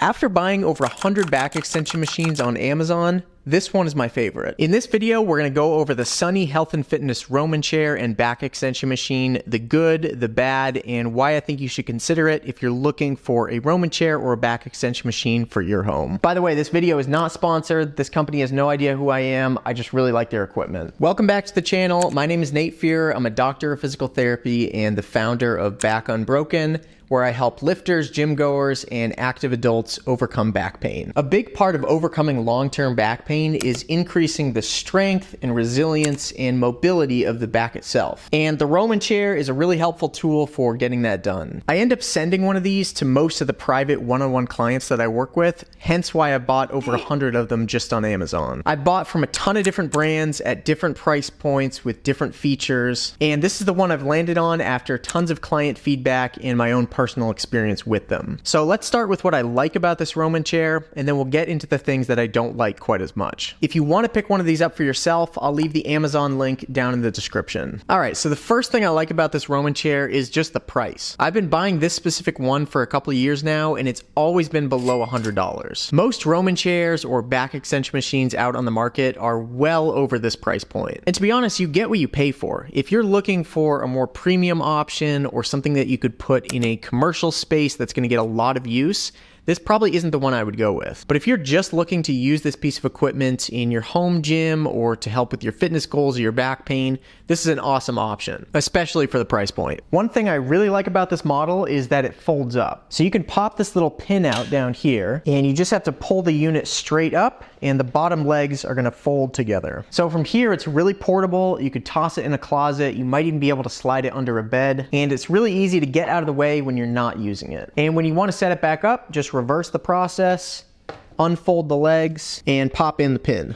After buying over 100 back extension machines on Amazon, this one is my favorite. In this video, we're going to go over the Sunny Health and Fitness Roman Chair and back extension machine, the good, the bad, and why I think you should consider it if you're looking for a Roman chair or a back extension machine for your home. By the way, this video is not sponsored. This company has no idea who I am. I just really like their equipment. Welcome back to the channel. My name is Nate Fear. I'm a doctor of physical therapy and the founder of Back Unbroken, where I help lifters, gym goers, and active adults overcome back pain. A big part of overcoming long-term back pain is increasing the strength and resilience and mobility of the back itself. And the Roman chair is a really helpful tool for getting that done. I end up sending one of these to most of the private one-on-one clients that I work with, hence why I bought over 100 of them just on Amazon. I bought from a ton of different brands at different price points with different features, and this is the one I've landed on after tons of client feedback and my own personal experience with them. So let's start with what I like about this Roman chair, and then we'll get into the things that I don't like quite as much. If you want to pick one of these up for yourself, I'll leave the Amazon link down in the description. All right, so the first thing I like about this Roman chair is just the price. I've been buying this specific one for a couple of years now, and it's always been below $100. Most Roman chairs or back extension machines out on the market are well over this price point. And to be honest, you get what you pay for. If you're looking for a more premium option or something that you could put in a commercial space that's going to get a lot of use, this probably isn't the one I would go with. But if you're just looking to use this piece of equipment in your home gym or to help with your fitness goals or your back pain, this is an awesome option, especially for the price point. One thing I really like about this model is that it folds up. So you can pop this little pin out down here, and you just have to pull the unit straight up, and the bottom legs are gonna fold together. So from here, it's really portable. You could toss it in a closet. You might even be able to slide it under a bed, and it's really easy to get out of the way when you're not using it. And when you wanna set it back up, just reverse the process, unfold the legs, and pop in the pin.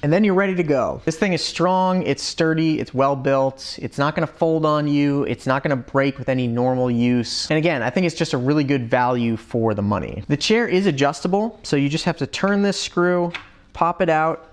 And then you're ready to go. This thing is strong, it's sturdy, it's well built, it's not gonna fold on you, it's not gonna break with any normal use. And again, I think it's just a really good value for the money. The chair is adjustable, so you just have to turn this screw, pop it out,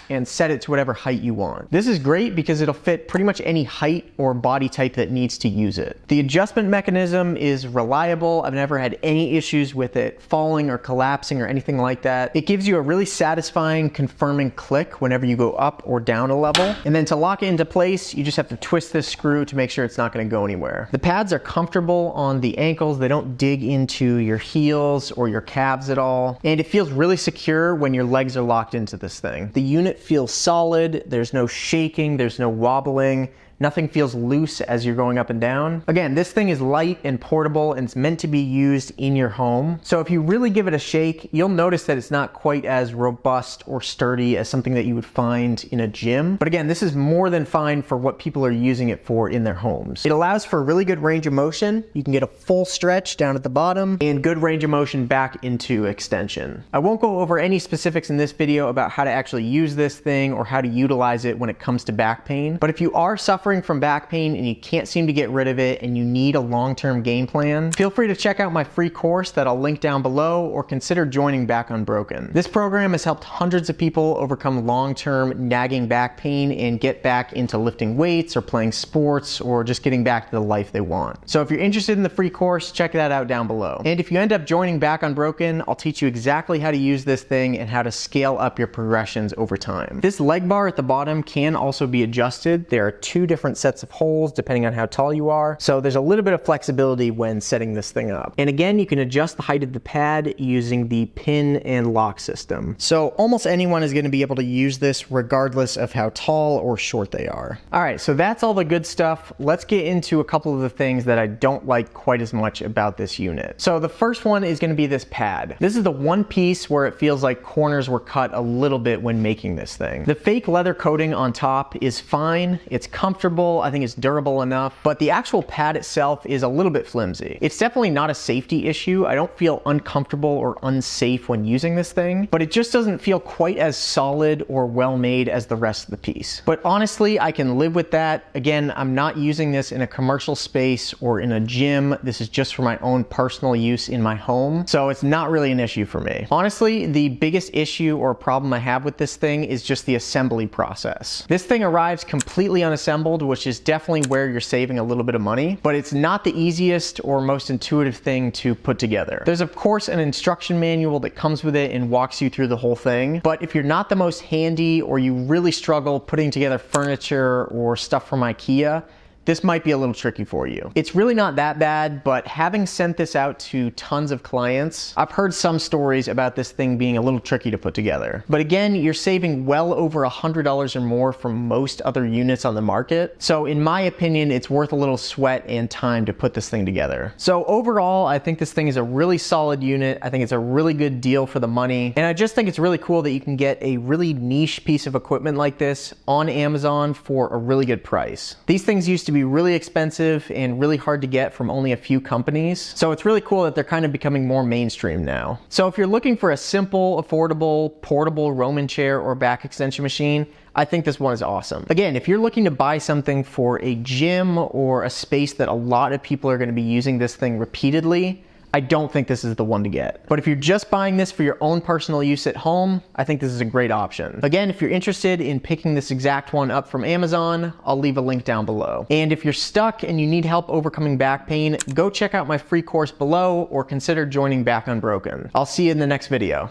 and set it to whatever height you want. This is great because it'll fit pretty much any height or body type that needs to use it. The adjustment mechanism is reliable. I've never had any issues with it falling or collapsing or anything like that. It gives you a really satisfying confirming click whenever you go up or down a level. And then to lock it into place, you just have to twist this screw to make sure it's not gonna go anywhere. The pads are comfortable on the ankles. They don't dig into your heels or your calves at all. And it feels really secure when your legs are locked into this thing. The unit feels solid, there's no shaking, there's no wobbling, nothing feels loose as you're going up and down. Again, this thing is light and portable and it's meant to be used in your home. So if you really give it a shake, you'll notice that it's not quite as robust or sturdy as something that you would find in a gym. But again, this is more than fine for what people are using it for in their homes. It allows for really good range of motion. You can get a full stretch down at the bottom and good range of motion back into extension. I won't go over any specifics in this video about how to actually use this thing or how to utilize it when it comes to back pain. But if you are suffering from back pain and you can't seem to get rid of it and you need a long-term game plan, feel free to check out my free course that I'll link down below or consider joining Back Unbroken. This program has helped hundreds of people overcome long-term nagging back pain and get back into lifting weights or playing sports or just getting back to the life they want. So if you're interested in the free course, check that out down below. And if you end up joining Back Unbroken, I'll teach you exactly how to use this thing and how to scale up your progressions over time. This leg bar at the bottom can also be adjusted. There are two different sets of holes depending on how tall you are. So there's a little bit of flexibility when setting this thing up. And again, you can adjust the height of the pad using the pin and lock system. So almost anyone is going to be able to use this regardless of how tall or short they are. All right, so that's all the good stuff. Let's get into a couple of the things that I don't like quite as much about this unit. So the first one is going to be this pad. This is the one piece where it feels like corners were cut a little bit when making this thing. The fake leather coating on top is fine. It's comfortable. I think it's durable enough, but the actual pad itself is a little bit flimsy. It's definitely not a safety issue. I don't feel uncomfortable or unsafe when using this thing, but it just doesn't feel quite as solid or well made as the rest of the piece. But honestly, I can live with that. Again, I'm not using this in a commercial space or in a gym. This is just for my own personal use in my home, so it's not really an issue for me. Honestly, the biggest issue or problem I have with this thing is just the assembly process. This thing arrives completely unassembled assembled, which is definitely where you're saving a little bit of money, but it's not the easiest or most intuitive thing to put together. There's of course an instruction manual that comes with it and walks you through the whole thing, but if you're not the most handy or you really struggle putting together furniture or stuff from IKEA, this might be a little tricky for you. It's really not that bad, but having sent this out to tons of clients, I've heard some stories about this thing being a little tricky to put together. But again, you're saving well over $100 or more from most other units on the market. So in my opinion, it's worth a little sweat and time to put this thing together. So overall, I think this thing is a really solid unit. I think it's a really good deal for the money. And I just think it's really cool that you can get a really niche piece of equipment like this on Amazon for a really good price. These things used to be really expensive and really hard to get from only a few companies. So it's really cool that they're kind of becoming more mainstream now. So if you're looking for a simple, affordable, portable Roman chair or back extension machine, I think this one is awesome. Again, if you're looking to buy something for a gym or a space that a lot of people are going to be using this thing repeatedly, I don't think this is the one to get. But if you're just buying this for your own personal use at home, I think this is a great option. Again, if you're interested in picking this exact one up from Amazon, I'll leave a link down below. And if you're stuck and you need help overcoming back pain, go check out my free course below or consider joining Back Unbroken. I'll see you in the next video.